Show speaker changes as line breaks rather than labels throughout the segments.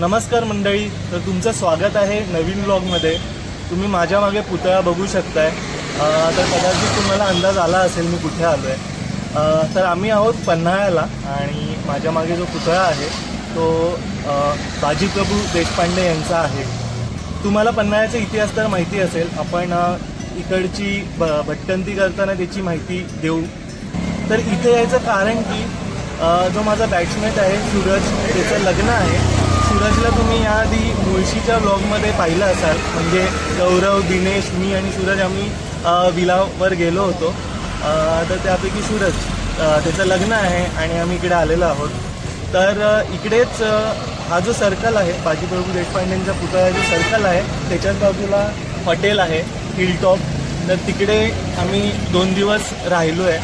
नमस्कार मंडळी, तर तुमचं स्वागत आहे नवीन व्लॉगमध्ये। तुम्ही माझ्या मागे पुतळा बघू शकताय। तर कदाचित तुम्हाला अंदाज आला असेल मी कुठे आलो आहे। तर आम्ही आहोत पन्हाळ्याला आणि माझ्या मागे जो पुतळा आहे तो बाजीप्रभू देशपांडे यांचा आहे। तुम्हाला पन्हाळ्याचा इतिहास तर माहिती असेल, आपण इकडची भटकंती करताना त्याची माहिती देऊ। तर इथे यायचं कारण की जो माझा बॅचमेट आहे सूरज, त्याचं लग्न आहे। सूरजला तुम्ही याआधी मुळशीच्या व्लॉगमध्ये पाहिलं असाल, म्हणजे गौरव, दिनेश, मी आणि सूरज आम्ही विलावर गेलो होतो। तर त्यापैकी सूरज त्याचं लग्न आहे आणि आम्ही इकडे आलेलो आहोत। तर इकडेच हा जो सर्कल आहे, बाजीप्रभू देशपांडेंचा पुतळा जो सर्कल आहे त्याच्याच बाजूला हॉटेल आहे हिलटॉप। तर तिकडे आम्ही 2 दिवस राहिलो आहे।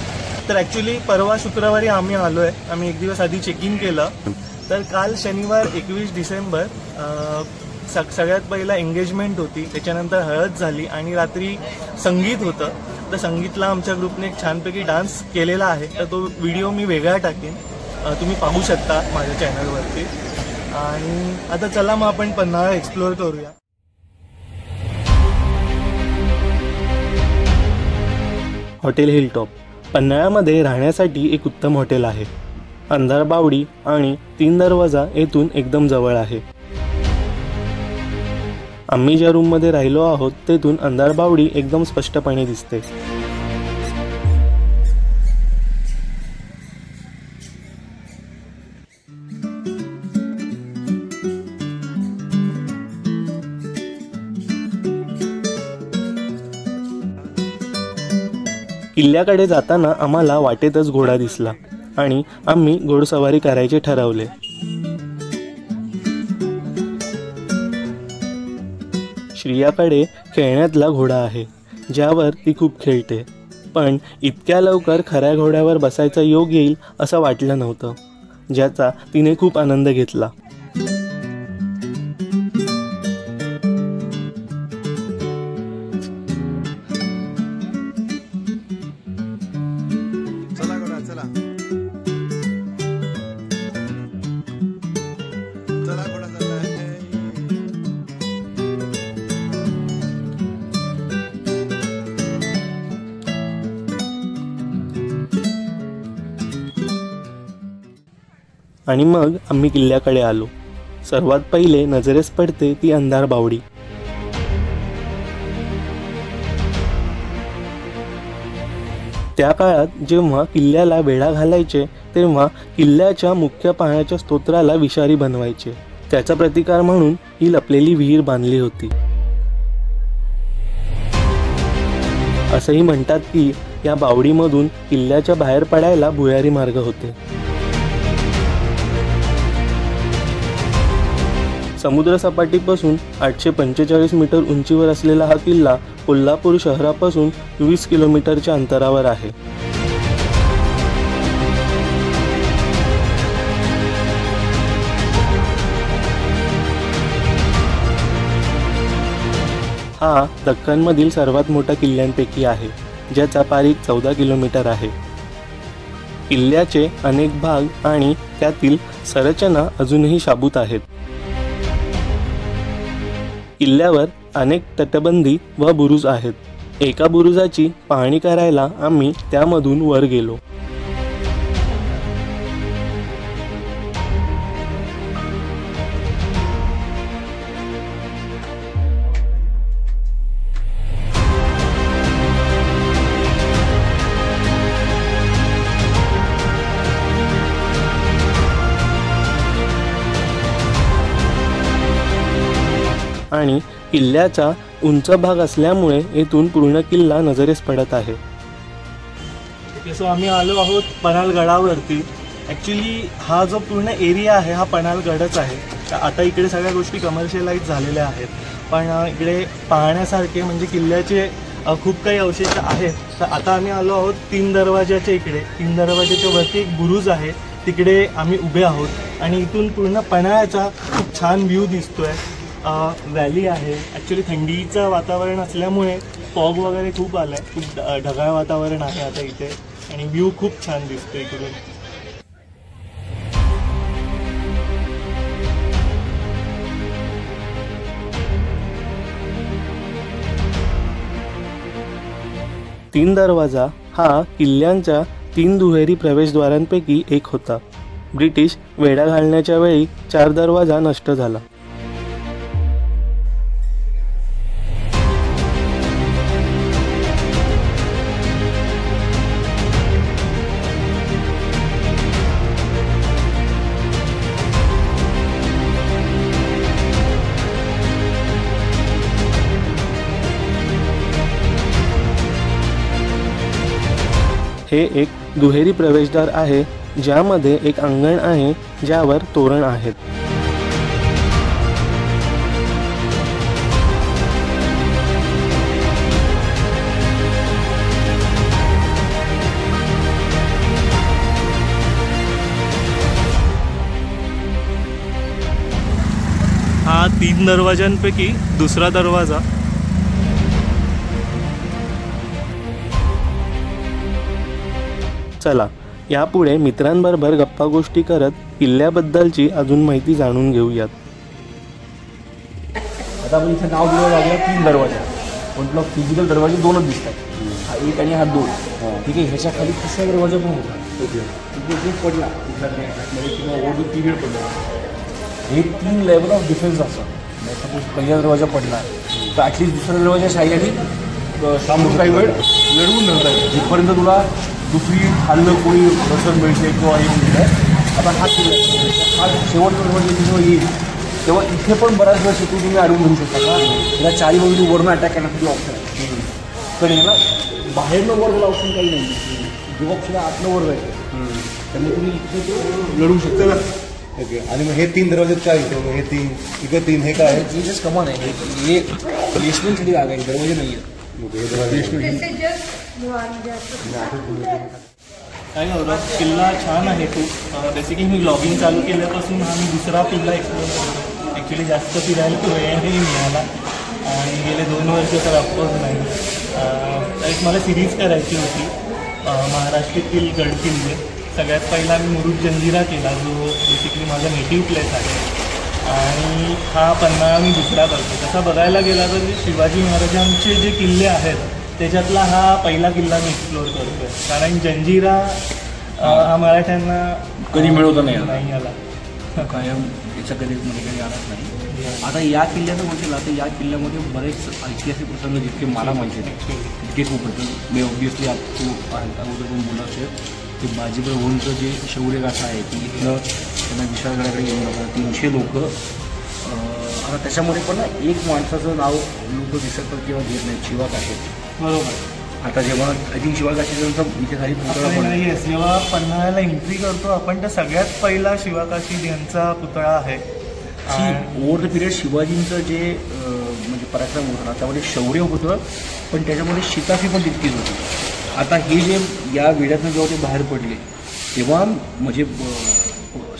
तर ॲक्च्युली परवा शुक्रवारी आम्ही आलो आहे। आम्ही एक दिवस आधी चेक इन केलं। तर काल शनिवार 21 डिसेंबर सगळ्यात पहिला एंगेजमेंट होती, त्याच्यानंतर हळद झाली आणि रात्री संगीत होतं। तर संगीतला आमच्या ग्रुपने एक छानपैकी डान्स केलेला आहे। तर तो व्हिडिओ मी वेगळा टाकेन, तुम्ही पाहू शकता माझ्या चॅनलवरती। आणि आता चला मग आपण पन्हाळा एक्सप्लोअर करूया। हॉटेल हिलटॉप पन्हाळ्यामध्ये राहण्यासाठी एक उत्तम हॉटेल आहे। अंधार बावडी आणि 3 दरवाजा येथून एकदम जवळ आहे। आम्ही ज्या रूममध्ये राहिलो आहोत तेथून अंधार बावडी एकदम स्पष्टपणे दिसते। किल्ल्याकडे जाताना आम्हाला वाटेतच घोडा दिसला आणि आम्ही घोडसवारी करायचे ठरवले। श्रियाकडे खेळण्यातला घोडा आहे ज्यावर ती खूप खेळते, पण इतक्या लवकर खऱ्या घोड्यावर बसायचा योग येईल असं वाटलं नव्हतं, ज्याचा तिने खूप आनंद घेतला। आणि मग आम्ही किल्ल्याकडे आलो। सर्वात पहिले नजरेस पडते ती अंधार बावडी। त्या काळात जेव्हा किल्ल्याला वेढा घालायचे तेव्हा किल्ल्याच्या मुख्य पाण्याच्या स्तोत्राला विषारी बनवायचे। त्याचा प्रतिकार म्हणून ही लपलेली विहीर बांधली होती। असंही म्हणतात की या बावडीमधून किल्ल्याच्या बाहेर पडायला भुयारी मार्ग होते। समुद्रसपाटीपासून 845 मीटर उंचीवर असलेला हा किल्ला कोल्हापूर शहरापासून 20 किलोमीटरच्या अंतरावर आहे। हा दख्खनमधील सर्वात मोठा किल्ल्यांपैकी आहे, ज्याचा पारीख 14 किलोमीटर आहे। किल्ल्याचे अनेक भाग आणि त्यातील संरचना अजूनही शाबूत आहेत। किल्ल्यावर अनेक तटबंदी व बुरुज आहेत। एका बुरुजाची पाहणी करायला आम्ही त्यामधून वर गेलो। आणि किल्ल्याचा उंच भाग असल्यामुळे येथून पूर्ण किल्ला नजरेस पडत आहे। सो आम्ही आलो आहोत पन्हाळगडावरती। ॲक्च्युली हा जो पूर्ण एरिया आहे हा पन्हाळगडच आहे। आता इकडे सगळ्या गोष्टी कमर्शियलाइज झालेल्या आहेत, पण इकडे पाहण्यासारखे म्हणजे किल्ल्याचे खूप काही अवशेष आहेत। तर आता आम्ही आलो आहोत 3 दरवाजाच्या इकडे। 3 दरवाजाच्या वरती एक बुरुज आहे, तिकडे आम्ही उभे आहोत आणि इथून पूर्ण पन्हाळ्याचा खूप छान व्ह्यू दिसतोय। व्हॅली आहे। ॲक्च्युली थंडीचं वातावरण असल्यामुळे फॉग वगैरे खूप आला आहे, खूप ढगाळ वातावरण आहे आता इथे आणि व्ह्यू खूप छान दिसतो इकडून। तीन दरवाजा हा किल्ल्यांच्या 3 दुहेरी प्रवेशद्वारांपैकी एक होता. ब्रिटिश वेढा घालण्याच्या वेळी 4 दरवाजा नष्ट झाला. हे एक दुहेरी प्रवेशद्वार आहे ज्यामध्ये एक अंगण आहे ज्यावर तोरण आहेत. हा 3 दरवाजांपैकी दुसरा दरवाजा. चला यापुढे मित्रांबरोबर गप्पा गोष्टी करत किल्ल्याबद्दलची अजून माहिती जाणून घेऊयात.
आता आपण इथे नाव दिलं लागलं 3 दरवाजा, पण तुला फिजिकल दरवाजे 2च दिसतात. हा 1 आणि हा 2. ठीक आहे. ह्याच्या खाली 3रा दरवाजा पण होता. तिथे पडला म्हणजे किंवा ओढू पिरियड पडला. हे 3 लेवल ऑफ डिफेन्स असतात. सपोज पहिला दरवाजा पडला तर ॲटलिस्ट दुसऱ्या दरवाजा साह्याने सामोर काही वेळ लढवून धरता येईल जिथपर्यंत तुला दुसरी खाल्लं कोणी रसद मिळते किंवा हे मिळतं. आता हा शेवटचा दरवाजा जेव्हा येईल तेव्हा इथे पण बऱ्याच वेळ शेतू तुम्ही अडवून घेऊ शकता का. त्याला 4 बाजूने वरनं अटॅक करण्यासाठी ऑप्शन आहे. पण याला बाहेरनं वर ऑप्शन काही नाही. जेव्हा ऑप्शन आतनं वर जायचं त्यामुळे तुम्ही इथे ते लढू शकता ना.
ओके. आणि मग हे 3 दरवाजे काय येतो. हे 3 इकडे 3 हे काय
हे जस्ट कमान आहे. हे प्लेसमेंटसाठी जागा आहे, दरवाजे नाही आहे.
काय गौरव, किल्ला छान आहे खूप. बेसिकली मी ब्लॉगिंग चालू केल्यापासून हा मी दुसरा किल्ला एक्सप्लोर करतो. ॲक्च्युली जास्त फिरायला वेळही मिळाला आणि गेले 2 वर्ष तर ऑफकोर्स नाही. तर एक मला सिरीज करायची होती महाराष्ट्रातील गड किल्ले. सगळ्यात पहिला मी मुरुड जंजिरा केला जो बेसिकली माझा नेटिव्ह प्लेस आहे आणि हा पन्हाळा मी दुसरा करतो. तसा बघायला गेला तर शिवाजी महाराजांचे जे किल्ले आहेत त्याच्यातला हा पहिला किल्ला मी एक्सप्लोअर करतो आहे. कारण जंजिरा हा मराठ्यांना
कधी मिळवता नाही
आला.
कायम याचा कधी आलाच नाही. आता या किल्ल्याचं म्हटलं तर या किल्ल्यामध्ये बरेच ऐतिहासिक प्रसंग जितके मला माहिती आहेत तितके खूप होतं. मी ऑब्वियसली अगोदर पण बोलला असेल की बाजीप्रभूंचं जे शौर्यगाथा आहे की इथलं त्यांना विशाळगडाकडे घेऊन जातात 300 लोक. आता त्याच्यामध्ये पण एक माणसाचं नाव लोक विसरतात किंवा घेत नाही, शिवाकाशी.
बरोबर.
आता जेव्हा आय थिंक शिवाकाशीचा इथे खाली पुतळा
येस, जेव्हा पन्हाळ्याला एंट्री करतो आपण तर सगळ्यात पहिला शिवाकाशी यांचा पुतळा आहे.
ओव्हर द पिरियड शिवाजींचं जे म्हणजे पराक्रम होतं त्यामध्ये शौर्य होतं पण त्याच्यामध्ये शिताफी पण तितकीच होती. आता हे जे या वेड्यातनं जेव्हा ते बाहेर पडले तेव्हा म्हणजे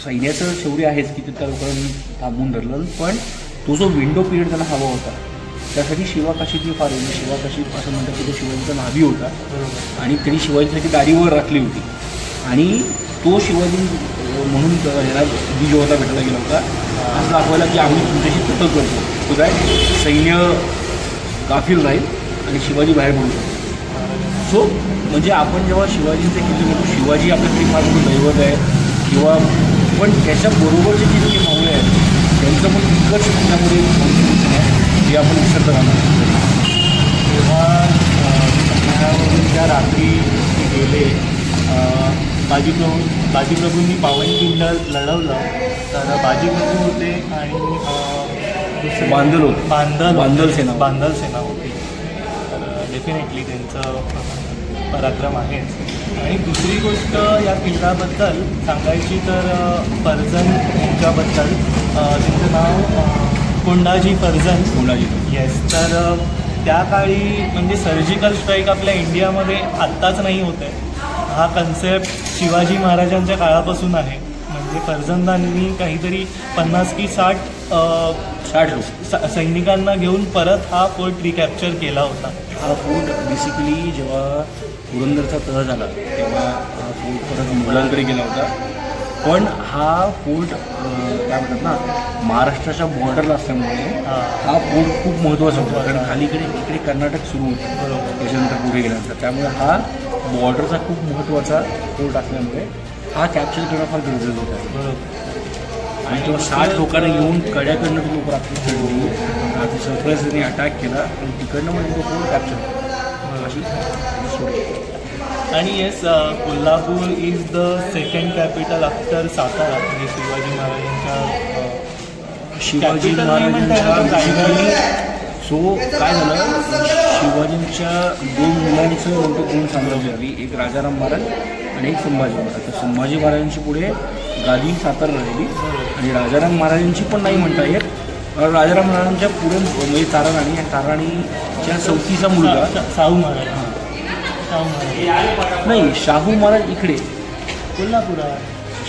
सैन्याचं शौर्य आहेच की त्या लोकांनी थांबवून धरलं, पण तो जो विंडो पिरियड त्यांना हवा होता त्यासाठी शिवाकाशीची फार म्हणजे शिवाकाशी असं म्हणतात की तो शिवाजीचा नाभी होता आणि त्यांनी शिवाजीसाठी दाढीवर राखली होती आणि तो शिवाजी म्हणून ह्याला जेव्हा भेटायला गेला होता असं दाखवायला की आम्ही तुमच्याशी कतल करतो. तो काय सैन्य गाफील राहील आणि शिवाजी बाहेर पडू शकतो. सो म्हणजे आपण जेव्हा शिवाजींचे किल्ले म्हणतो शिवाजी आपल्यासाठी फार मोठं दैवत आहे किंवा पण त्याच्याबरोबरचे जे काही मावळे आहेत त्यांचं पण तितकंच त्यामध्ये जे आपण विसरत राहणार.
तेव्हा त्या रात्री गेले बाजीप्रभूंनी पावन किल्ला लढवलं तर बाजीप्रभू होते आणि बांदल सेना होती. तर डेफिनेटली त्यांचं पराक्रम आहेच. आणि दुसरी गोष्ट या किल्ल्याबद्दल सांगायची तर फर्जन यांच्याबद्दल त्यांचं नाव कोंडाजी फर्जन. येस. तर त्या काळी म्हणजे सर्जिकल स्ट्राईक आपल्या इंडियामध्ये आत्ताच नाही होत आहे. हा कन्सेप्ट शिवाजी महाराजांच्या काळापासून आहे. म्हणजे फर्जंदांनी काहीतरी 50 की 60 सैनिकांना घेऊन परत हा फोर्ट रिकॅप्चर केला होता.
हा फोर्ट बेसिकली जेव्हा पुरंदरचा तह झाला तेव्हा हा फोर्ट परत मुघलांकडे गेला होता पण हा फोर्ट काय म्हणतात ना, महाराष्ट्राच्या बॉर्डरला असल्यामुळे हा फोर्ट खूप महत्त्वाचा होता. कारण खाली इकडे कर्नाटक सुरू होतं, त्याच्यानंतर पुढे गेल्यानंतर. त्यामुळे हा बॉर्डरचा खूप महत्त्वाचा फोर्ट असल्यामुळे हा कॅप्चर करणं फार गरजेचं होतं. आणि तेव्हा 60 लोकांना येऊन कड्याकडनं ती लोक रात्री चढली, रात्री सरप्राईजने अटॅक केला आणि तिकडनं म्हणजे तो फोर्ट कॅप्चर अशी स्टोरी.
आणि yes, Kolhapur is the second capital after Satara, म्हणजे शिवाजी महाराजांच्या
सो काय झालं, शिवाजींच्या 2 मुलांचं नंतर 2 साम्राज्य आली, एक राजाराम महाराज आणि एक संभाजी महाराज. तर संभाजी महाराजांची पुढे गादी सातारा राहिली आणि राजाराम महाराजांची पण नाही म्हणता येत. राजाराम महाराजांच्या पुढे म्हणजे ताराराणी, या ताराराणीच्या 4थीचा मुलगा
शाहू महाराज
नाही, शाहू महाराज इकडे,
कोल्हापुरात.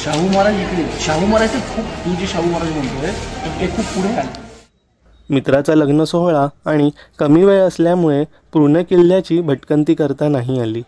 शाहू महाराज इकडे. शाहू महाराज खूप, तू जे शाहू महाराज म्हणतोय ते खूप पुढे आले.
मित्राचा लग्न सोहळा आणि कमी वेळ असल्यामुळे पूर्ण किल्ल्याची भटकंती करता नाही आली.